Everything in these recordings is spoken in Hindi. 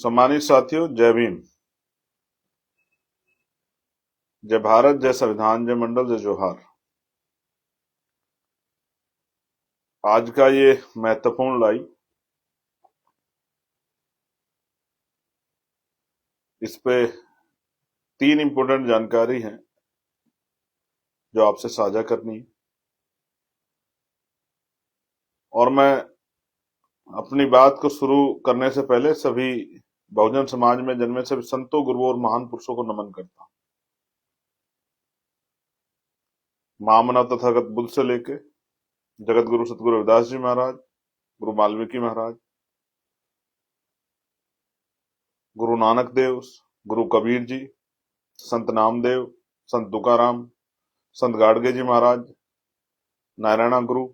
सम्मानित साथियों, जय भीम, जय भारत, जय संविधान, जय मंडल, जय जोहार। आज का ये महत्वपूर्ण लाइव, इस पे 3 इंपोर्टेंट जानकारी है जो आपसे साझा करनी है। और मैं अपनी बात को शुरू करने से पहले सभी बहुजन समाज में जन्मे सभी संतों, गुरुओं और महान पुरुषों को नमन करता हूं। महामना तथागत बुद्ध से लेके जगत गुरु सतगुरु रविदास जी महाराज, गुरु वाल्मीकि महाराज, गुरु नानक देव, गुरु कबीर जी, संत नामदेव, संत तुकाराम, संत गाडगे जी महाराज, नारायणा गुरु,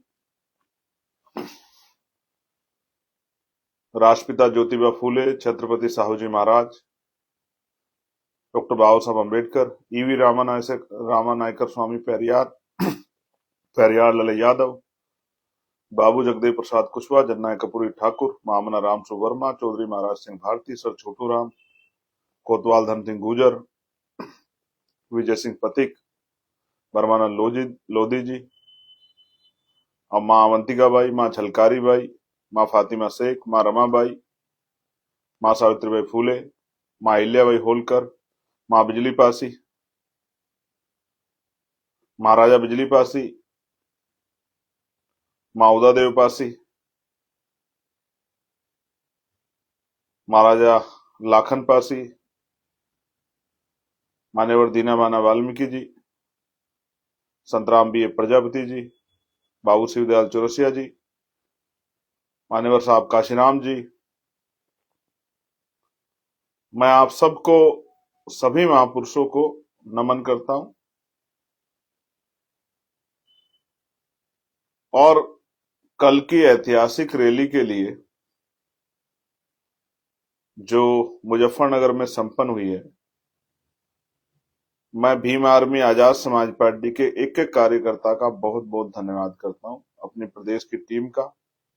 राष्ट्रपिता ज्योतिबा फूले, छत्रपति साहू जी महाराज, डॉक्टर बाबा साहब अम्बेडकर, ईवी रामानायकर स्वामी पेरियार लले यादव, बाबू जगदेव प्रसाद कुशवाहा, जननायक कपूरी ठाकुर, मामना राम सुवर्मा, चौधरी महाराज सिंह भारती, सर छोटू राम, कोतवाल धन सिंह गुजर, विजय सिंह पथिक, परमानंद लोधी जी, और माँ अवंतिका बाई, माँ छलकारी बाई, माँ फातिमा शेख, माँ रमाबाई, माँ सावित्रीबाई फूले, माँ अहिल्याबाई होलकर, माँ बिजली पासी, महाराजा बिजली पासी, माँ उदादेव पासी, महाराजा लाखन पासी, मान्यवर दीना माना वाल्मीकि जी, संतराम बी ए प्रजापति जी, बाबू शिवदयाल चौरसिया जी, मान्यवर साहब काशीराम जी। मैं आप सबको, सभी महापुरुषों को नमन करता हूं और कल की ऐतिहासिक रैली के लिए जो मुजफ्फरनगर में संपन्न हुई है, मैं भीम आर्मी आजाद समाज पार्टी के एक एक कार्यकर्ता का बहुत बहुत धन्यवाद करता हूं, अपने प्रदेश की टीम का,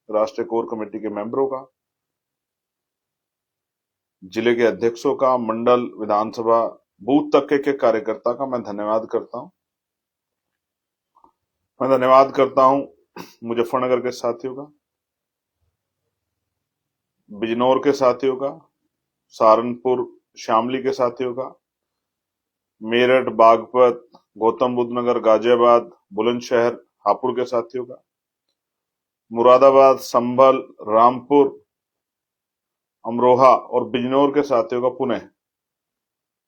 राष्ट्रीय कोर कमेटी के मेंबरों का, जिले के अध्यक्षों का, मंडल, विधानसभा, बूथ तक के कार्यकर्ता का मैं धन्यवाद करता हूं। मैं धन्यवाद करता हूं मुजफ्फरनगर के साथियों का, बिजनौर के साथियों का, सहारनपुर शामली के साथियों का, मेरठ, बागपत, गौतम बुद्ध नगर, गाजियाबाद, बुलंदशहर, हापुड़ के साथियों का, मुरादाबाद, संभल, रामपुर, अमरोहा और बिजनौर के साथियों का पुनः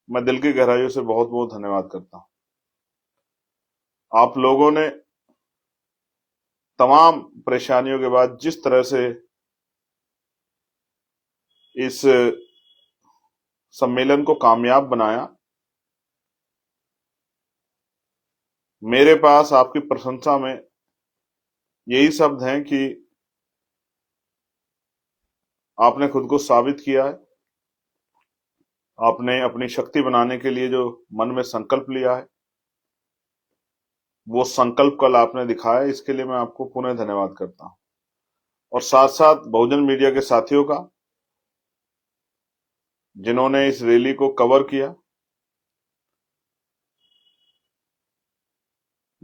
मैं दिल की गहराइयों से बहुत बहुत धन्यवाद करता हूं। आप लोगों ने तमाम परेशानियों के बाद जिस तरह से इस सम्मेलन को कामयाब बनाया, मेरे पास आपकी प्रशंसा में यही शब्द हैं कि आपने खुद को साबित किया है। आपने अपनी शक्ति बनाने के लिए जो मन में संकल्प लिया है, वो संकल्प कल आपने दिखाया, इसके लिए मैं आपको पुनः धन्यवाद करता हूं। और साथ साथ बहुजन मीडिया के साथियों का, जिन्होंने इस रैली को कवर किया,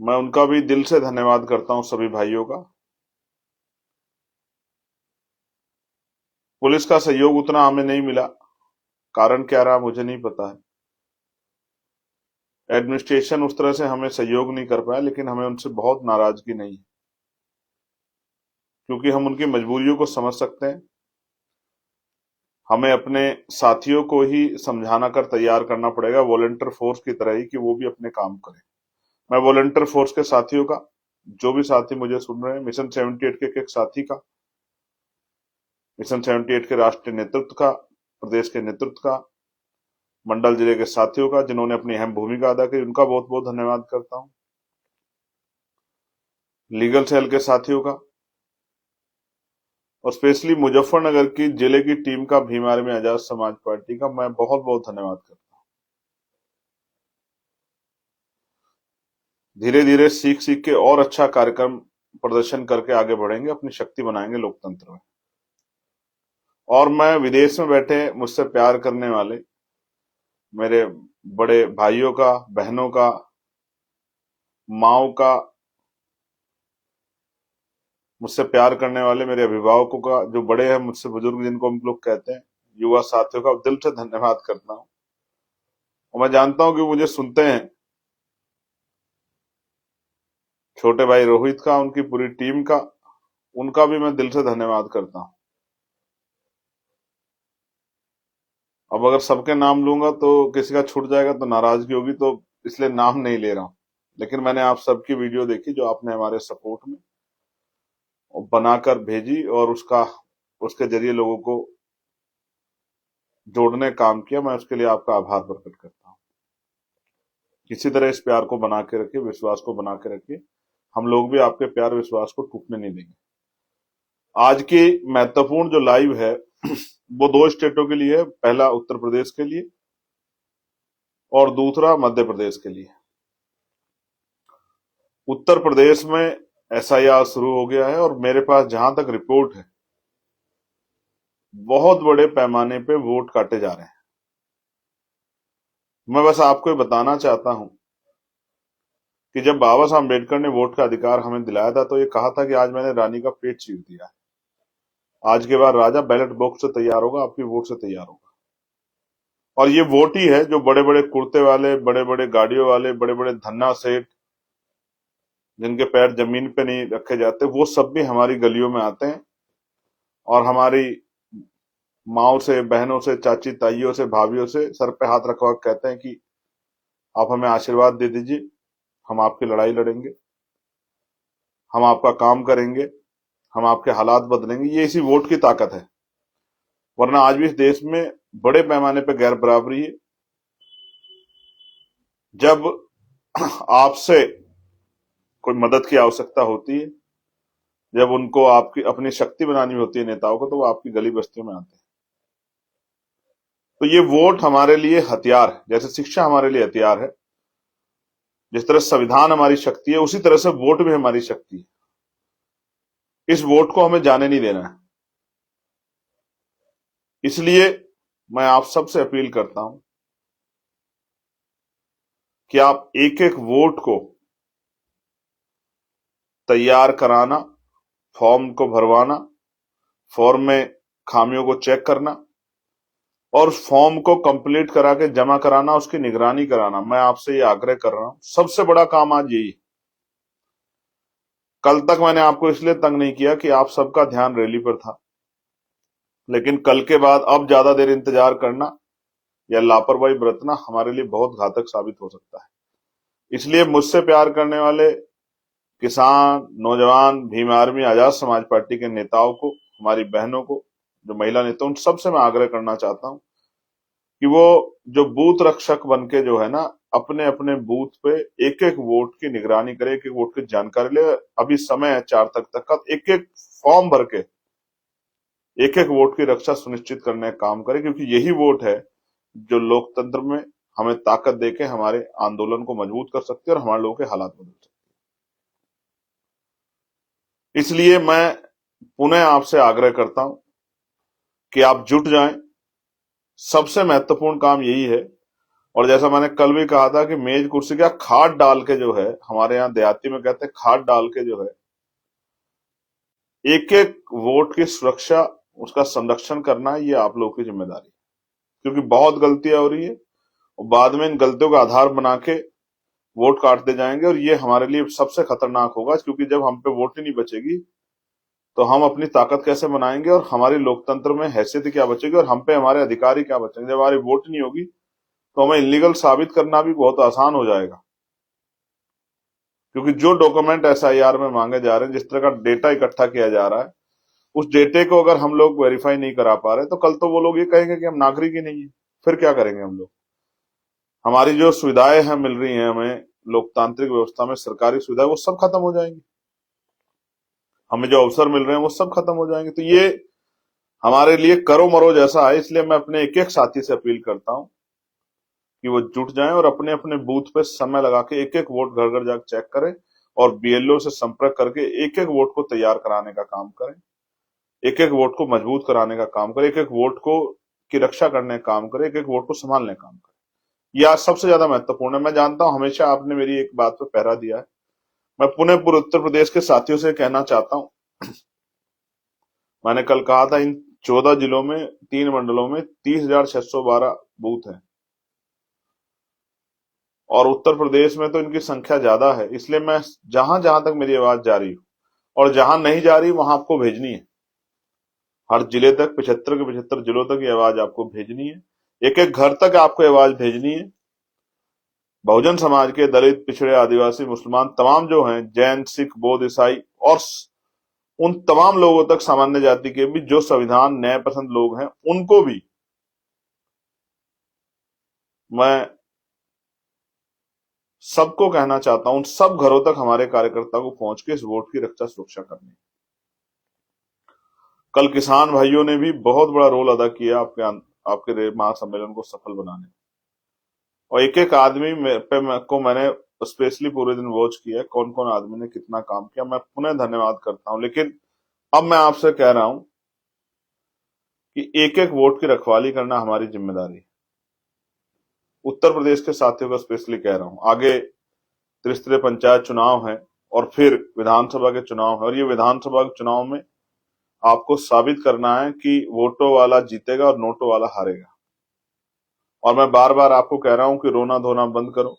मैं उनका भी दिल से धन्यवाद करता हूं, सभी भाइयों का। पुलिस का सहयोग उतना हमें नहीं मिला, कारण क्या रहा मुझे नहीं पता है। एडमिनिस्ट्रेशन उस तरह से हमें सहयोग नहीं कर पाया, लेकिन हमें उनसे बहुत नाराजगी नहीं है, क्योंकि हम उनकी मजबूरियों को समझ सकते हैं। हमें अपने साथियों को ही समझाना कर तैयार करना पड़ेगा, वॉलंटियर फोर्स की तरह ही, कि वो भी अपने काम करें। मैं वॉलंटियर फोर्स के साथियों का, जो भी साथी मुझे सुन रहे हैं, मिशन 78 के एक साथी का, मिशन 78 के राष्ट्रीय नेतृत्व का, प्रदेश के नेतृत्व का, मंडल जिले के साथियों का, जिन्होंने अपनी अहम भूमिका अदा की, उनका बहुत बहुत धन्यवाद करता हूं। लीगल सेल के साथियों का, और स्पेशली मुजफ्फरनगर की जिले की टीम का, भीम आर्मी आजाद समाज पार्टी का मैं बहुत बहुत धन्यवाद करता हूं। धीरे धीरे सीख सीख के और अच्छा कार्यक्रम प्रदर्शन करके आगे बढ़ेंगे, अपनी शक्ति बनाएंगे लोकतंत्र में। और मैं विदेश में बैठे मुझसे प्यार करने वाले मेरे बड़े भाइयों का, बहनों का, माओ का, मुझसे प्यार करने वाले मेरे अभिभावकों का, जो बड़े हैं मुझसे बुजुर्ग जिनको हम लोग कहते हैं, युवा साथियों का दिल से धन्यवाद करता हूं। और मैं जानता हूं कि वो मुझे सुनते हैं। छोटे भाई रोहित का, उनकी पूरी टीम का, उनका भी मैं दिल से धन्यवाद करता हूं। अब अगर सबके नाम लूंगा तो किसी का छूट जाएगा तो नाराजगी होगी, तो इसलिए नाम नहीं ले रहा हूं। लेकिन मैंने आप सबकी वीडियो देखी जो आपने हमारे सपोर्ट में बनाकर भेजी, और उसके जरिए लोगों को जोड़ने का काम किया। मैं उसके लिए आपका आभार प्रकट करता हूं। इसी तरह इस प्यार को बना के रखिए, विश्वास को बना के रखिए। हम लोग भी आपके प्यार विश्वास को टूटने नहीं देंगे। आज की महत्वपूर्ण जो लाइव है वो दो स्टेटों के लिए है। पहला उत्तर प्रदेश के लिए और दूसरा मध्य प्रदेश के लिए। उत्तर प्रदेश में एसआईआर शुरू हो गया है और मेरे पास जहां तक रिपोर्ट है, बहुत बड़े पैमाने पे वोट काटे जा रहे हैं। मैं बस आपको ये बताना चाहता हूं कि जब बाबा साहब अम्बेडकर ने वोट का अधिकार हमें दिलाया था तो ये कहा था कि आज मैंने रानी का पेट चीर दिया है, आज के बाद राजा बैलेट बॉक्स से तैयार होगा, आपकी वोट से तैयार होगा। और ये वोट ही है जो बड़े बड़े कुर्ते वाले, बड़े बड़े गाड़ियों वाले, बड़े बड़े धन्ना सेठ, जिनके पैर जमीन पे नहीं रखे जाते, वो सब भी हमारी गलियों में आते हैं और हमारी माओ से, बहनों से, चाची ताइयों से, भाभीयों से सर पे हाथ रखवा के कहते हैं कि आप हमें आशीर्वाद दे दीजिए, हम आपकी लड़ाई लड़ेंगे, हम आपका काम करेंगे, हम आपके हालात बदलेंगे। ये इसी वोट की ताकत है। वरना आज भी इस देश में बड़े पैमाने पर गैर बराबरी है। जब आपसे कोई मदद की आवश्यकता होती है, जब उनको आपकी अपनी शक्ति बनानी होती है नेताओं को, तो वो आपकी गली बस्तियों में आते हैं। तो ये वोट हमारे लिए हथियार है। जैसे शिक्षा हमारे लिए हथियार है, जिस तरह संविधान हमारी शक्ति है, उसी तरह से वोट भी हमारी शक्ति है। इस वोट को हमें जाने नहीं देना है। इसलिए मैं आप सबसे अपील करता हूं कि आप एक एक वोट को तैयार कराना, फॉर्म को भरवाना, फॉर्म में खामियों को चेक करना और फॉर्म को कंप्लीट करा के जमा कराना, उसकी निगरानी कराना। मैं आपसे ये आग्रह कर रहा हूं, सबसे बड़ा काम आज यही। कल तक मैंने आपको इसलिए तंग नहीं किया कि आप सबका ध्यान रैली पर था, लेकिन कल के बाद अब ज्यादा देर इंतजार करना या लापरवाही बरतना हमारे लिए बहुत घातक साबित हो सकता है। इसलिए मुझसे प्यार करने वाले किसान, नौजवान, भीम आर्मी, आजाद समाज पार्टी के नेताओं को, हमारी बहनों को, जो महिला नेता, उन सबसे मैं आग्रह करना चाहता हूं कि वो जो बूथ रक्षक बन के जो है ना, अपने अपने बूथ पे एक एक वोट की निगरानी करे, एक एक वोट की जानकारी ले। अभी समय है 4 तक का, एक एक फॉर्म भर के एक एक वोट की रक्षा सुनिश्चित करने का काम करे, क्योंकि यही वोट है जो लोकतंत्र में हमें ताकत देके हमारे आंदोलन को मजबूत कर सकती है और हमारे लोगों के हालात बदल सकती है। इसलिए मैं पुनः आपसे आग्रह करता हूं कि आप जुट जाएं। सबसे महत्वपूर्ण काम यही है। और जैसा मैंने कल भी कहा था कि मेज कुर्सी का खाद डाल के जो है, हमारे यहाँ देहाती में कहते हैं खाद डाल के जो है, एक एक वोट की सुरक्षा, उसका संरक्षण करना है, ये आप लोगों की जिम्मेदारी। क्योंकि बहुत गलतियां हो रही है और बाद में इन गलतियों का आधार बना के वोट काटते जाएंगे, और ये हमारे लिए सबसे खतरनाक होगा। क्योंकि जब हम पे वोट ही नहीं बचेगी तो हम अपनी ताकत कैसे बनाएंगे और हमारी लोकतंत्र में हैसियत क्या बचेगी और हम पे हमारे अधिकारी क्या बचेंगे। जब हमारी वोट नहीं होगी तो हमें इलीगल साबित करना भी बहुत आसान हो जाएगा। क्योंकि जो डॉक्यूमेंट एसआईआर में मांगे जा रहे हैं, जिस तरह का डेटा इकट्ठा किया जा रहा है, उस डेटे को अगर हम लोग वेरीफाई नहीं करा पा रहे तो कल तो वो लोग ये कहेंगे कि हम नागरिक ही नहीं है। फिर क्या करेंगे हम लोग? हमारी जो सुविधाएं हैं मिल रही हैं हमें लोकतांत्रिक व्यवस्था में, सरकारी सुविधाएं, वो सब खत्म हो जाएंगी। हमें जो अवसर मिल रहे हैं वो सब खत्म हो जाएंगे। तो ये हमारे लिए करो मरो जैसा है। इसलिए मैं अपने एक एक साथी से अपील करता हूं कि वो जुट जाएं और अपने अपने बूथ पे समय लगा के एक एक वोट घर घर जाकर चेक करें और बीएलओ से संपर्क करके एक एक वोट को तैयार कराने का काम करें। एक एक वोट को मजबूत कराने का काम करे, एक एक वोट को की रक्षा करने का काम करे, एक एक वोट को संभालने का काम करे। यह आज सबसे ज्यादा महत्वपूर्ण है। मैं जानता हूं हमेशा आपने मेरी एक बात पर पहरा दिया है। मैं पुणे पूर्व उत्तर प्रदेश के साथियों से कहना चाहता हूं, मैंने कल कहा था इन 14 जिलों में 3 मंडलों में 30,612 बूथ हैं और उत्तर प्रदेश में तो इनकी संख्या ज्यादा है। इसलिए मैं जहां जहां तक मेरी आवाज जा रही हो और जहां नहीं जा रही वहां आपको भेजनी है। हर जिले तक 75 के 75 जिलों तक ये आवाज आपको भेजनी है। एक एक घर तक आपको आवाज भेजनी है। बहुजन समाज के दलित, पिछड़े, आदिवासी, मुसलमान तमाम जो हैं, जैन, सिख, बौद्ध, ईसाई और उन तमाम लोगों तक, सामान्य जाति के भी जो संविधान न्याय पसंद लोग हैं, उनको भी मैं सबको कहना चाहता हूं, सब घरों तक हमारे कार्यकर्ता को पहुंच के इस वोट की रक्षा सुरक्षा करनी। कल किसान भाइयों ने भी बहुत बड़ा रोल अदा किया आपके महासम्मेलन को सफल बनाने। और एक एक आदमी को मैंने स्पेशली पूरे दिन वॉच किया, कौन कौन आदमी ने कितना काम किया। मैं पुनः धन्यवाद करता हूं। लेकिन अब मैं आपसे कह रहा हूं कि एक एक वोट की रखवाली करना हमारी जिम्मेदारी है। उत्तर प्रदेश के साथियों को स्पेशली कह रहा हूं, आगे त्रिस्तरीय पंचायत चुनाव है और फिर विधानसभा के चुनाव है, और ये विधानसभा के चुनाव में आपको साबित करना है कि वोटों वाला जीतेगा और नोटों वाला हारेगा। और मैं बार बार आपको कह रहा हूं कि रोना धोना बंद करो,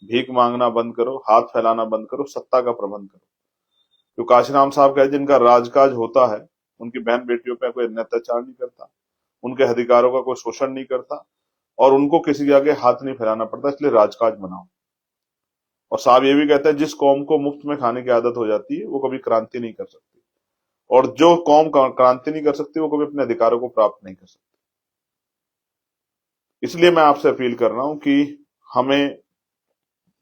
भीख मांगना बंद करो, हाथ फैलाना बंद करो, सत्ता का प्रबंध करो। जो काशीराम साहब कहते जिनका राजकाज होता है, उनकी बहन बेटियों पर कोई अत्याचार नहीं करता, उनके अधिकारों का कोई शोषण नहीं करता और उनको किसी के आगे हाथ नहीं फैलाना पड़ता, इसलिए राजकाज बनाओ। और साहब ये भी कहते हैं जिस कौम को मुफ्त में खाने की आदत हो जाती है वो कभी क्रांति नहीं कर सकती, और जो कौम क्रांति नहीं कर सकती वो कभी अपने अधिकारों को प्राप्त नहीं कर सकती। इसलिए मैं आपसे अपील कर रहा हूं कि हमें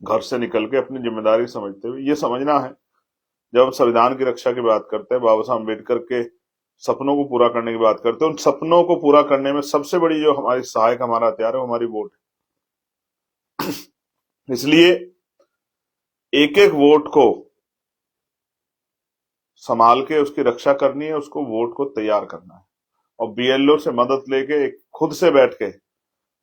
घर से निकल के अपनी जिम्मेदारी समझते हुए ये समझना है, जब हम संविधान की रक्षा की बात करते हैं, बाबा साहब अम्बेडकर के सपनों को पूरा करने की बात करते हैं, उन सपनों को पूरा करने में सबसे बड़ी जो हमारी सहायक हमारा हथियार है वो हमारी वोट है। इसलिए एक एक वोट को संभाल के उसकी रक्षा करनी है, उसको वोट को तैयार करना है और बीएलओ से मदद लेके खुद से बैठ के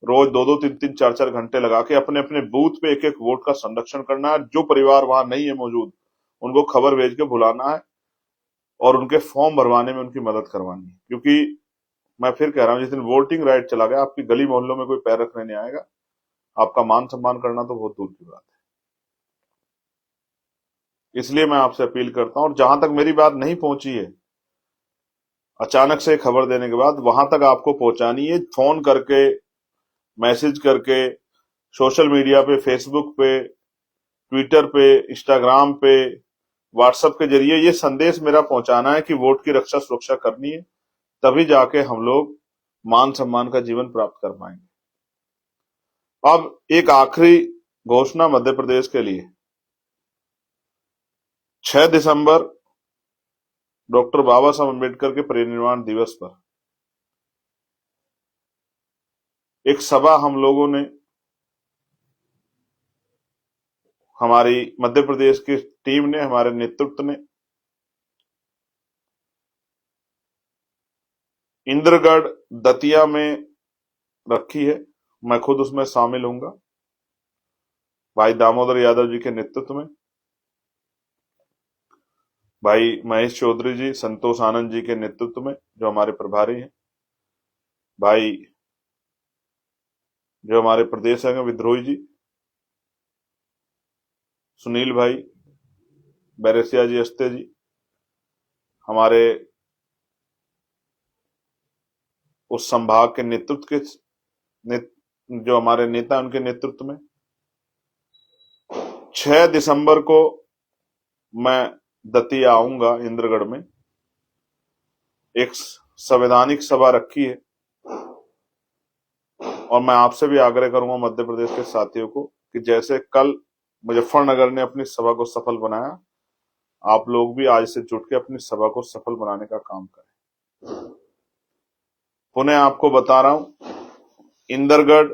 रोज 2-2, 3-3, 4-4 घंटे लगा के अपने अपने बूथ पे एक एक वोट का संरक्षण करना है। जो परिवार वहां नहीं है मौजूद, उनको खबर भेज के बुलाना है और उनके फॉर्म भरवाने में उनकी मदद करवानी है। क्योंकि मैं फिर कह रहा हूं, जिस दिन वोटिंग राइट चला गया, आपकी गली मोहल्लों में कोई पैर रखने नहीं आएगा। आपका मान सम्मान करना तो बहुत दूर की बात है। इसलिए मैं आपसे अपील करता हूं, और जहां तक मेरी बात नहीं पहुंची है, अचानक से खबर देने के बाद वहां तक आपको पहुंचानी है, फोन करके, मैसेज करके, सोशल मीडिया पे, फेसबुक पे, ट्विटर पे, इंस्टाग्राम पे, व्हाट्सएप के जरिए ये संदेश मेरा पहुंचाना है कि वोट की रक्षा सुरक्षा करनी है, तभी जाके हम लोग मान सम्मान का जीवन प्राप्त कर पाएंगे। अब एक आखिरी घोषणा मध्य प्रदेश के लिए। 6 दिसंबर डॉक्टर बाबा साहब अम्बेडकर के परिनिर्वाण दिवस पर एक सभा हम लोगों ने, हमारी मध्य प्रदेश की टीम ने, हमारे नेतृत्व ने इंद्रगढ़ दतिया में रखी है। मैं खुद उसमें शामिल होऊंगा, भाई दामोदर यादव जी के नेतृत्व में, भाई महेश चौधरी जी, संतोष आनंद जी के नेतृत्व में जो हमारे प्रभारी हैं, भाई जो हमारे प्रदेश हैं विद्रोही जी, सुनील भाई, बैरसिया जी, अस्ते जी, हमारे उस संभाग के नेतृत्व के जो हमारे नेता उनके नेतृत्व में 6 दिसंबर को मैं दतिया आऊंगा। इंद्रगढ़ में एक संवैधानिक सभा रखी है और मैं आपसे भी आग्रह करूंगा मध्य प्रदेश के साथियों को कि जैसे कल मुजफ्फरनगर ने अपनी सभा को सफल बनाया, आप लोग भी आज से जुट के अपनी सभा को सफल बनाने का काम करें। पुनः आपको बता रहा हूं, इंदरगढ़,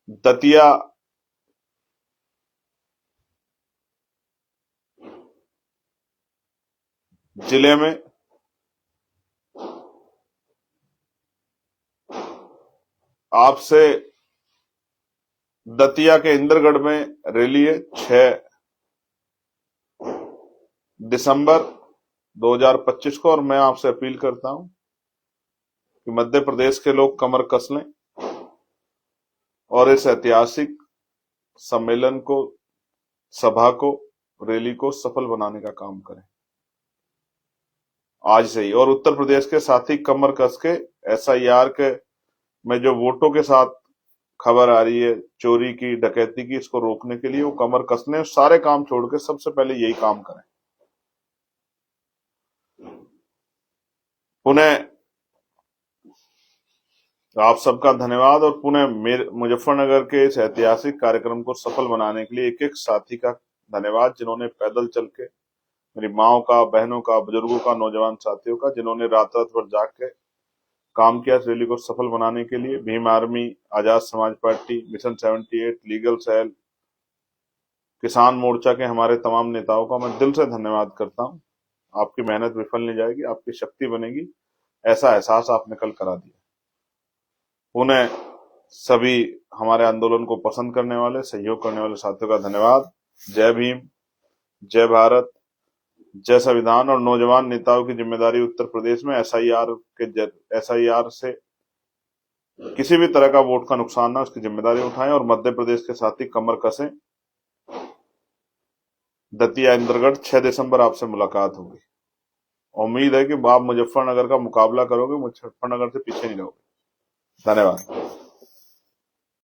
दतिया, जिले में आपसे दतिया के इंद्रगढ़ में रैली है 6 दिसंबर 2025 को, और मैं आपसे अपील करता हूं कि मध्य प्रदेश के लोग कमर कस लें और इस ऐतिहासिक सम्मेलन को, सभा को, रैली को सफल बनाने का काम करें आज से ही। और उत्तर प्रदेश के साथी कमर कस के एसआईआर के में जो वोटों के साथ खबर आ रही है चोरी की, डकैती की, इसको रोकने के लिए वो कमर कसने सारे काम छोड़ के सबसे पहले यही काम करें। पुनः आप सबका धन्यवाद, और पुनः मुजफ्फरनगर के इस ऐतिहासिक कार्यक्रम को सफल बनाने के लिए एक एक साथी का धन्यवाद, जिन्होंने पैदल चल के, मेरी माओ का, बहनों का, बुजुर्गों का, नौजवान साथियों का, जिन्होंने रात रात भर जाग के काम किया इस रैली को सफल बनाने के लिए। Bhim army, Azad Samaj party, mission 78, legal cell, किसान मोर्चा के हमारे तमाम नेताओं का मैं दिल से धन्यवाद करता हूं। आपकी मेहनत विफल नहीं जाएगी, आपकी शक्ति बनेगी, ऐसा एहसास आपने कल करा दिया। पुनः सभी हमारे आंदोलन को पसंद करने वाले, सहयोग करने वाले साथियों का धन्यवाद। जय भीम, जय भारत, जय संविधान। और नौजवान नेताओं की जिम्मेदारी उत्तर प्रदेश में एसआईआर से किसी भी तरह का वोट का नुकसान ना, उसकी जिम्मेदारी उठाएं और मध्य प्रदेश के साथी कमर कसें। दतिया इंद्रगढ़ 6 दिसंबर आपसे मुलाकात होगी। उम्मीद है कि आप मुजफ्फरनगर का मुकाबला करोगे, मुजफ्फरनगर से पीछे नहीं रहोगे। धन्यवाद।